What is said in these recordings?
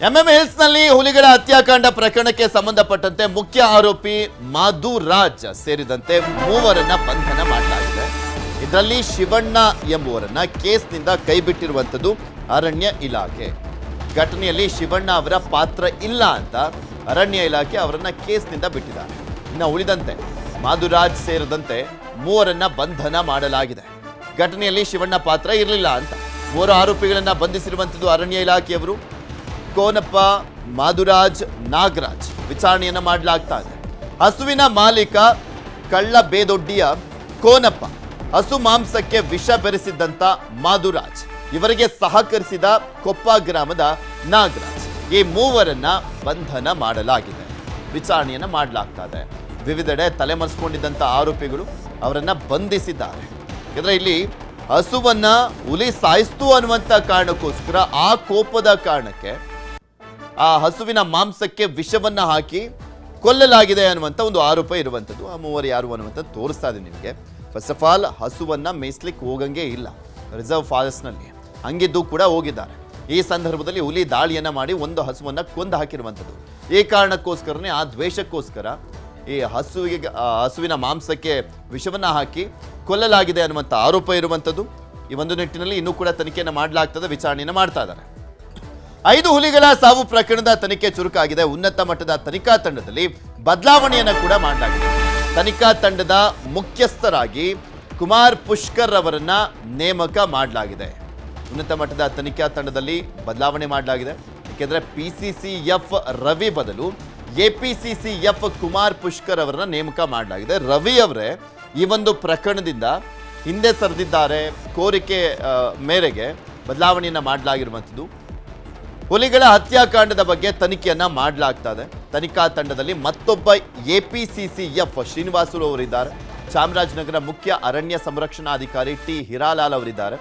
MM hills ನಲ್ಲಿ ಹುಲಿಗಳ ಹತ್ಯಾಕಾಂಡ ಪ್ರಕರಣಕ್ಕೆ ಸಂಬಂಧಪಟ್ಟಂತೆ ಮುಖ್ಯ ಆರೋಪಿ ಮಾಧುರಾಜ್ ಸೇರಿದಂತೆ ಮೂವರನ್ನ ಬಂಧನ ಮಾಡಲಾಗಿದೆ. ಇದರಲ್ಲಿ ಶಿವಣ್ಣ ಎಂಬುವರನ್ನ ಕೇಸ್ನಿಂದ ಕೈಬಿಟ್ಟಿರುವಂತದ್ದು ಅರಣ್ಯ ಇಲಾಖೆ. ಘಟನೆಯಲ್ಲಿ ಶಿವಣ್ಣ ಅವರ ಪಾತ್ರ ಇಲ್ಲ ಅಂತ ಅರಣ್ಯ ಇಲಾಖೆ ಅವರನ್ನ ಕೇಸ್ನಿಂದ ಬಿಟ್ಟಿದ್ದಾರೆ. ಇನ್ನು ಉಳಿದಂತೆ ಮಾಧುರಾಜ್ ಸೇರಿದಂತೆ ಮೂವರನ್ನ ಬಂಧನ ಮಾಡಲಾಗಿದೆ. ಘಟನೆಯಲ್ಲಿ ಶಿವಣ್ಣ ಪಾತ್ರ ಇರಲಿಲ್ಲ ಅಂತ ಮೂವರು ಆರೋಪಿಗಳನ್ನ ಬಂಧಿಸಿರುವಂತದ್ದು ಅರಣ್ಯ ಇಲಾಖೆಯವರು. ಕೋನಪ್ಪ, ಮಾಧುರಾಜ್, ನಾಗರಾಜ್ ವಿಚಾರಣೆಯನ್ನ ಮಾಡಲಾಗ್ತಾ ಇದೆ. ಹಸುವಿನ ಮಾಲೀಕ ಕಳ್ಳ ಬೇದೊಡ್ಡಿಯ ಕೋನಪ್ಪ, ಹಸು ಮಾಂಸಕ್ಕೆ ವಿಷ ಬೆರೆಸಿದ್ದಂತ ಮಾಧುರಾಜ್, ಇವರಿಗೆ ಸಹಕರಿಸಿದ ಕೊಪ್ಪ ಗ್ರಾಮದ ನಾಗರಾಜ್, ಈ ಮೂವರನ್ನ ಬಂಧನ ಮಾಡಲಾಗಿದೆ. ವಿಚಾರಣೆಯನ್ನ ಮಾಡಲಾಗ್ತಾ ಇದೆ. ವಿವಿಧೆಡೆ ತಲೆಮರೆಸಿಕೊಂಡಿದ್ದಂತ ಆರೋಪಿಗಳು ಅವರನ್ನ ಬಂಧಿಸಿದ್ದಾರೆ. ಯಾಕಂದ್ರೆ ಇಲ್ಲಿ ಹಸುವನ್ನ ಹುಲಿ ಸಾಯಿಸ್ತು ಅನ್ನುವಂತ ಕಾರಣಕ್ಕೋಸ್ಕರ ಆ ಕೋಪದ ಕಾರಣಕ್ಕೆ ಆ ಹಸುವಿನ ಮಾಂಸಕ್ಕೆ ವಿಷವನ್ನ ಹಾಕಿ ಕೊಲ್ಲಲಾಗಿದೆ ಅನ್ನುವಂಥ ಒಂದು ಆರೋಪ ಇರುವಂಥದ್ದು. ಆ ಮೂವರು ಯಾರು ಅನ್ನುವಂಥದ್ದು ತೋರಿಸ್ತಾ ಇದೆ ನಿಮಗೆ. ಫಸ್ಟ್ ಆಫ್ ಆಲ್ ಹಸುವನ್ನ ಮೇಯಿಸ್ಲಿಕ್ಕೆ ಹೋಗಂಗೆ ಇಲ್ಲ ರಿಸರ್ವ್ ಫಾರೆಸ್ಟ್ನಲ್ಲಿ, ಹಂಗಿದ್ದು ಕೂಡ ಹೋಗಿದ್ದಾರೆ. ಈ ಸಂದರ್ಭದಲ್ಲಿ ಹುಲಿ ದಾಳಿಯನ್ನ ಮಾಡಿ ಒಂದು ಹಸುವನ್ನ ಕೊಂದು ಹಾಕಿರುವಂಥದ್ದು. ಈ ಕಾರಣಕ್ಕೋಸ್ಕರನೇ ಆ ದ್ವೇಷಕ್ಕೋಸ್ಕರ ಈ ಹಸುವಿನ ಮಾಂಸಕ್ಕೆ ವಿಷವನ್ನ ಹಾಕಿ ಕೊಲ್ಲಲಾಗಿದೆ ಅನ್ನುವಂಥ ಆರೋಪ ಇರುವಂಥದ್ದು. ಈ ಒಂದು ನಿಟ್ಟಿನಲ್ಲಿ ಇನ್ನೂ ಕೂಡ ತನಿಖೆಯನ್ನು ಮಾಡಲಾಗ್ತದೆ, ವಿಚಾರಣೆಯನ್ನು ಮಾಡ್ತಾ ಇದ್ದಾರೆ. 5 ಹುಲಿಗಳ ಸಾವು ಪ್ರಕರಣದ ತನಿಖೆ ಚುರುಕಾಗಿದೆ. ಉನ್ನತ ಮಟ್ಟದ ತನಿಖಾ ತಂಡದಲ್ಲಿ ಬದಲಾವಣೆಯನ್ನು ಕೂಡ ಮಾಡಲಾಗಿದೆ. ತನಿಖಾ ತಂಡದ ಮುಖ್ಯಸ್ಥರಾಗಿ ಕುಮಾರ್ ಪುಷ್ಕರ್ ಅವರನ್ನ ನೇಮಕ ಮಾಡಲಾಗಿದೆ. ಉನ್ನತ ಮಟ್ಟದ ತನಿಖಾ ತಂಡದಲ್ಲಿ ಬದಲಾವಣೆ ಮಾಡಲಾಗಿದೆ. ಏಕೆಂದರೆ PCCF ರವಿ ಬದಲು APCCF ಕುಮಾರ್ ಪುಷ್ಕರ್ ಅವರನ್ನ ನೇಮಕ ಮಾಡಲಾಗಿದೆ. ರವಿ ಅವರೇ ಈ ಒಂದು ಪ್ರಕರಣದಿಂದ ಹಿಂದೆ ಸರಿದಿದ್ದಾರೆ. ಕೋರಿಕೆ ಮೇರೆಗೆ ಬದಲಾವಣೆಯನ್ನ ಮಾಡಲಾಗಿರುವಂಥದ್ದು. ಹುಲಿಗಳ ಹತ್ಯಾಕಾಂಡದ ಬಗ್ಗೆ ತನಿಖೆಯನ್ನ ಮಾಡಲಾಗ್ತಾ ಇದೆ. ತನಿಖಾ ತಂಡದಲ್ಲಿ ಮತ್ತೊಬ್ಬ APCCF ಶ್ರೀನಿವಾಸುಲು ಅವರಿದ್ದಾರೆ. ಚಾಮರಾಜನಗರ ಮುಖ್ಯ ಅರಣ್ಯ ಸಂರಕ್ಷಣಾಧಿಕಾರಿ T ಹಿರಾಲಾಲ್ ಅವರಿದ್ದಾರೆ.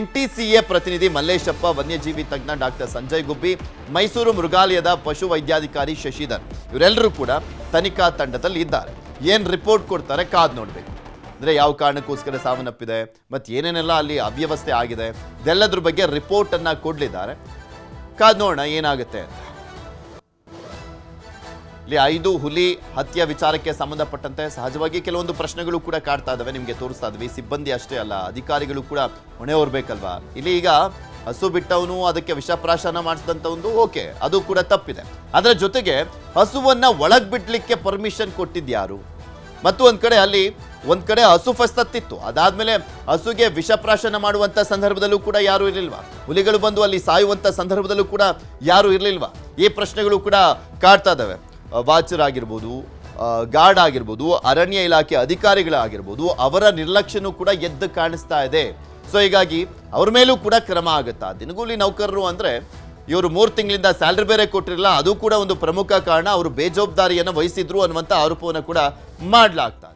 NTCA ಪ್ರತಿನಿಧಿ ಮಲ್ಲೇಶಪ್ಪ, ವನ್ಯಜೀವಿ ತಜ್ಞ ಡಾಕ್ಟರ್ ಸಂಜಯ್ ಗುಬ್ಬಿ, ಮೈಸೂರು ಮೃಗಾಲಯದ ಪಶು ವೈದ್ಯಾಧಿಕಾರಿ ಶಶಿಧರ್, ಇವರೆಲ್ಲರೂ ಕೂಡ ತನಿಖಾ ತಂಡದಲ್ಲಿ ಇದ್ದಾರೆ. ಏನು ರಿಪೋರ್ಟ್ ಕೊಡ್ತಾರೆ ಕಾದು ನೋಡಬೇಕು. ಅಂದರೆ ಯಾವ ಕಾರಣಕ್ಕೋಸ್ಕರ ಸಾವನ್ನಪ್ಪಿದೆ ಮತ್ತು ಏನೇನೆಲ್ಲ ಅಲ್ಲಿ ಅವ್ಯವಸ್ಥೆ ಆಗಿದೆ ಇದೆಲ್ಲದ್ರ ಬಗ್ಗೆ ರಿಪೋರ್ಟ್ ಅನ್ನ ಕೊಡಲಿದ್ದಾರೆ. ಕಾದು ನೋಡೋಣ ಏನಾಗುತ್ತೆ ಅಂತ. ಇಲ್ಲಿ 5 ಹುಲಿ ಹತ್ಯೆ ವಿಚಾರಕ್ಕೆ ಸಂಬಂಧಪಟ್ಟಂತೆ ಸಹಜವಾಗಿ ಕೆಲವೊಂದು ಪ್ರಶ್ನೆಗಳು ಕೂಡ ಕಾಡ್ತಾ ಇದ್ದಾವೆ. ನಿಮಗೆ ತೋರಿಸ್ತಾ ಇದ್ವಿ. ಸಿಬ್ಬಂದಿ ಅಷ್ಟೇ ಅಲ್ಲ, ಅಧಿಕಾರಿಗಳು ಕೂಡ ಹೊಣೆ ಹೊರಬೇಕಲ್ವಾ. ಇಲ್ಲಿ ಈಗ ಹಸು ಬಿಟ್ಟವನು ಅದಕ್ಕೆ ವಿಷಪ್ರಾಶನ ಮಾಡಿಸಿದಂಥವನು ಓಕೆ, ಅದು ಕೂಡ ತಪ್ಪಿದೆ. ಅದರ ಜೊತೆಗೆ ಹಸುವನ್ನ ಒಳಗ್ ಬಿಡ್ಲಿಕ್ಕೆ ಪರ್ಮಿಷನ್ ಕೊಟ್ಟಿದ್ಯಾರು? ಮತ್ತು ಒಂದ್ ಕಡೆ ಹಸು ಫಸ್ತತ್ತಿತ್ತು. ಅದಾದ್ಮೇಲೆ ಹಸುಗೆ ವಿಷಪ್ರಾಶನ ಮಾಡುವಂತ ಸಂದರ್ಭದಲ್ಲೂ ಕೂಡ ಯಾರು ಇರಲಿಲ್ವಾ? ಹುಲಿಗಳು ಬಂದು ಅಲ್ಲಿ ಸಾಯುವಂತ ಸಂದರ್ಭದಲ್ಲೂ ಕೂಡ ಯಾರು ಇರಲಿಲ್ವಾ? ಈ ಪ್ರಶ್ನೆಗಳು ಕೂಡ ಕಾಡ್ತಾ ಇದ್ದಾವೆ. ವಾಚರ್ ಆಗಿರ್ಬೋದು, ಗಾರ್ಡ್ ಆಗಿರ್ಬೋದು, ಅರಣ್ಯ ಇಲಾಖೆ ಅಧಿಕಾರಿಗಳಾಗಿರ್ಬೋದು, ಅವರ ನಿರ್ಲಕ್ಷ್ಯನೂ ಕೂಡ ಎದ್ದು ಕಾಣಿಸ್ತಾ ಇದೆ. ಸೊ ಹೀಗಾಗಿ ಅವ್ರ ಮೇಲೂ ಕೂಡ ಕ್ರಮ ಆಗುತ್ತಾ? ದಿನಗೂಲಿ ನೌಕರರು ಅಂದ್ರೆ ಇವರು 3 ತಿಂಗಳಿಂದ ಸ್ಯಾಲರಿ ಬೇರೆ ಕೊಟ್ಟಿರಲಿಲ್ಲ, ಅದು ಕೂಡ ಒಂದು ಪ್ರಮುಖ ಕಾರಣ. ಅವರು ಬೇಜವಾಬ್ದಾರಿಯನ್ನು ವಹಿಸಿದ್ರು ಅನ್ನುವಂಥ ಆರೋಪವನ್ನು ಕೂಡ ಮಾಡಲಾಗ್ತಾ ಇದೆ.